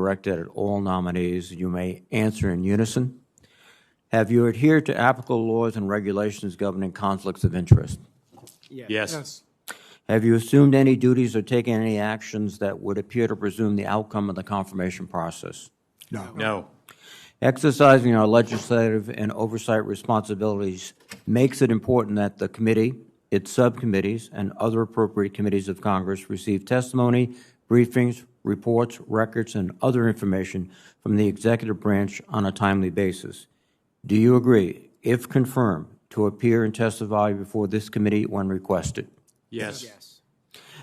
directed at all nominees. You may answer in unison. Have you adhered to applicable laws and regulations governing conflicts of interest? Yes. Have you assumed any duties or taken any actions that would appear to presume the outcome of the confirmation process? No. Exercising our legislative and oversight responsibilities makes it important that the committee, its subcommittees, and other appropriate committees of Congress receive testimony, briefings, reports, records, and other information from the executive branch on a timely basis. Do you agree, if confirmed, to appear and testify before this committee when requested? Yes.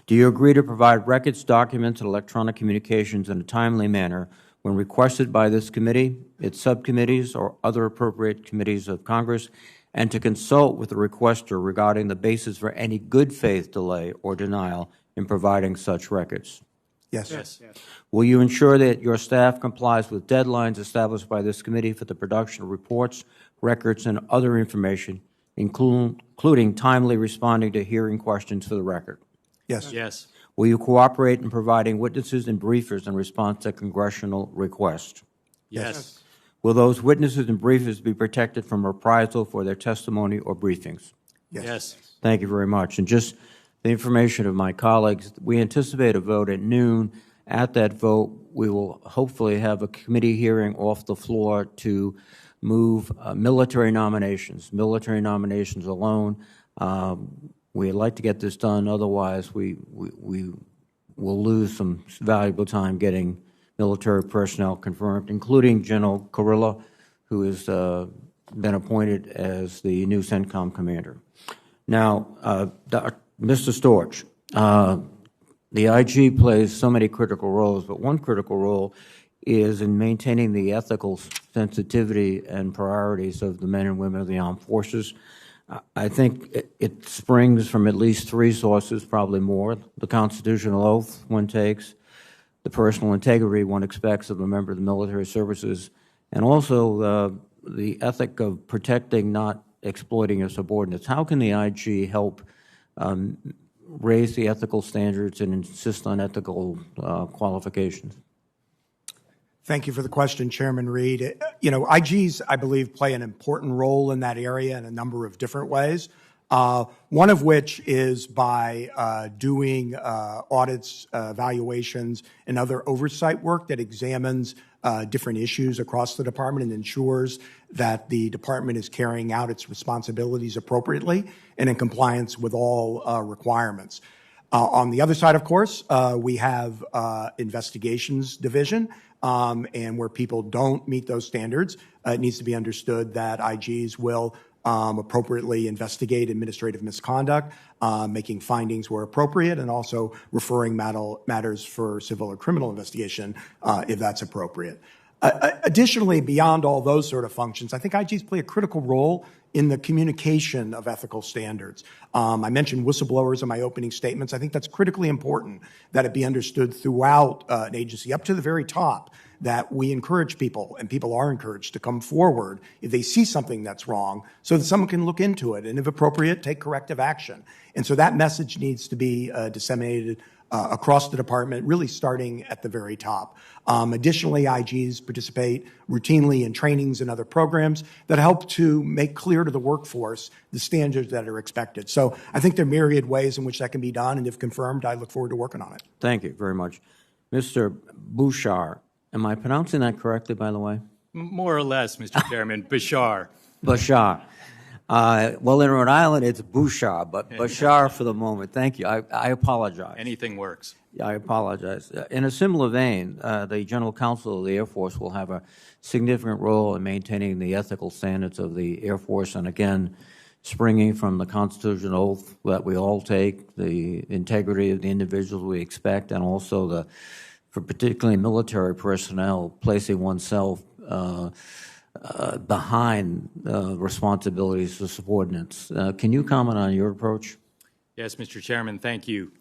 Do you agree to provide records, documents, and electronic communications in a timely manner when requested by this committee, its subcommittees, or other appropriate committees of Congress, and to consult with the requester regarding the basis for any good faith delay or denial in providing such records? Yes. Will you ensure that your staff complies with deadlines established by this committee for the production of reports, records, and other information, including timely responding to hearing questions for the record? Yes. Will you cooperate in providing witnesses and briefers in response to congressional requests? Yes. Will those witnesses and briefers be protected from reprisal for their testimony or briefings? Yes. Thank you very much. And just the information of my colleagues, we anticipate a vote at noon. At that vote, we will hopefully have a committee hearing off the floor to move military nominations alone. We'd like to get this done. Otherwise, we will lose some valuable time getting military personnel confirmed, including General Kurilla, who has been appointed as the new CENTCOM commander. Now, Mr. Storch, the IG plays so many critical roles, but one critical role is in maintaining the ethical sensitivity and priorities of the men and women of the armed forces. I think it springs from at least three sources, probably more: the constitutional oath one takes, the personal integrity one expects of a member of the military services, and also the ethic of protecting, not exploiting your subordinates. How can the IG help raise the ethical standards and insist on ethical qualifications? Thank you for the question, Chairman Reed. IGs, I believe, play an important role in that area in a number of different ways. One of which is by doing audits, evaluations, and other oversight work that examines different issues across the department and ensures that the department is carrying out its responsibilities appropriately and in compliance with all requirements. On the other side, of course, we have investigations division, and where people don't meet those standards, it needs to be understood that IGs will appropriately investigate administrative misconduct, making findings where appropriate, and also referring matters for civil or criminal investigation if that's appropriate. Additionally, beyond all those sort of functions, I think IGs play a critical role in the communication of ethical standards. I mentioned whistleblowers in my opening statements. I think that's critically important that it be understood throughout an agency, up to the very top, that we encourage people, and people are encouraged to come forward if they see something that's wrong so that someone can look into it and, if appropriate, take corrective action. And so that message needs to be disseminated across the department, really starting at the very top. Additionally, IGs participate routinely in trainings and other programs that help to make clear to the workforce the standards that are expected. So I think there are myriad ways in which that can be done, and if confirmed, I look forward to working on it. Thank you very much. Mr. Bouchard, am I pronouncing that correctly, by the way? More or less, Mr. Chairman. Bashar. Bashar. Well, in Rhode Island, it's Bouchard, but Bashar for the moment. Thank you. I apologize. Anything works. I apologize. In a similar vein, the General Counsel of the Air Force will have a significant role in maintaining the ethical standards of the Air Force, and again, springing from the constitutional oath that we all take, the integrity of the individuals we expect, and also for particularly military personnel, placing oneself behind responsibilities to subordinates. Can you comment on your approach? Yes, Mr. Chairman, thank you.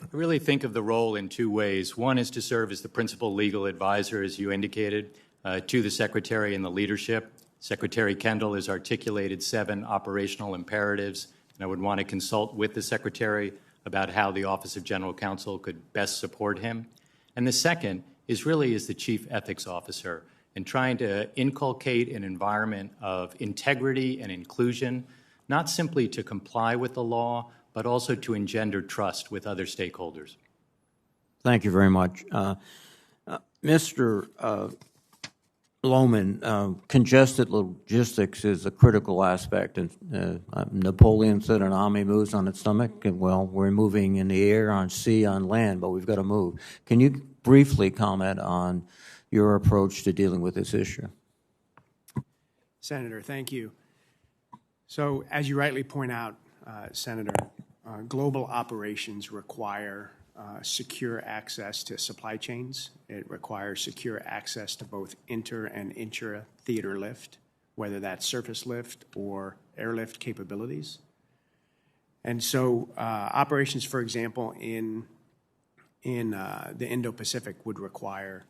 I really think of the role in two ways. One is to serve as the principal legal advisor, as you indicated, to the Secretary and the leadership. Secretary Kendall has articulated 7 operational imperatives, and I would want to consult with the Secretary about how the Office of General Counsel could best support him. And the second is really as the chief ethics officer and trying to inculcate an environment of integrity and inclusion, not simply to comply with the law, but also to engender trust with other stakeholders. Thank you very much. Mr. Lohman, congested logistics is a critical aspect. And Napoleon said an army moves on its stomach. And, well, we're moving in the air, on sea, on land, but we've got to move. Can you briefly comment on your approach to dealing with this issue? Senator, thank you. So, as you rightly point out, Senator, global operations require secure access to supply chains. It requires secure access to both inter and intra-theater lift, whether that's surface lift or airlift capabilities. And so operations, for example, in the Indo-Pacific would require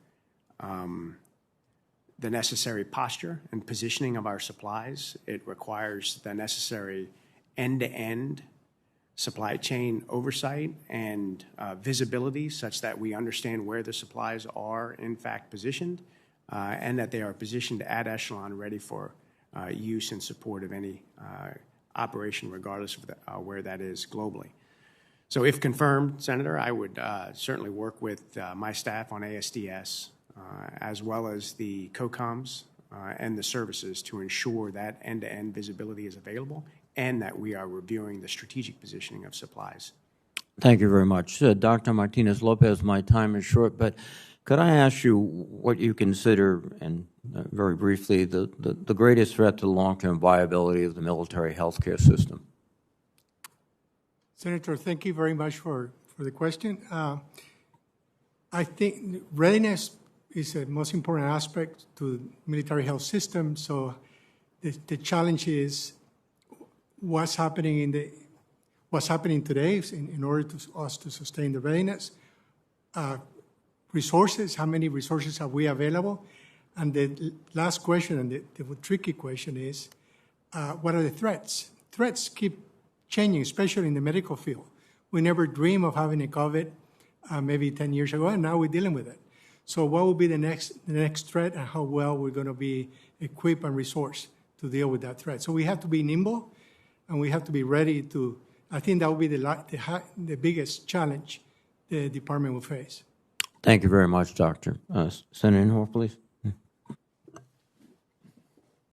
the necessary posture and positioning of our supplies. It requires the necessary end-to-end supply chain oversight and visibility such that we understand where the supplies are in fact positioned and that they are positioned at echelon ready for use in support of any operation regardless of where that is globally. So if confirmed, Senator, I would certainly work with my staff on ASDS as well as the COCOMs and the services to ensure that end-to-end visibility is available and that we are reviewing the strategic positioning of supplies. Thank you very much. Dr. Martinez-Lopez, my time is short, but could I ask you what you consider, and very briefly, the greatest threat to the long-term viability of the military healthcare system? Senator, thank you very much for the question. I think readiness is the most important aspect to the military health system, so the challenge is what's happening today in order to us to sustain the readiness. Resources, how many resources have we available? And the last question, and the tricky question is, what are the threats? Threats keep changing, especially in the medical field. We never dreamed of having a COVID maybe 10 years ago, and now we're dealing with it. So what will be the next threat, and how well we're going to be equipped and resourced to deal with that threat? So we have to be nimble, and we have to be ready to, I think that will be the biggest challenge the department will face. Thank you very much, Doctor. Senator Inhofe, please.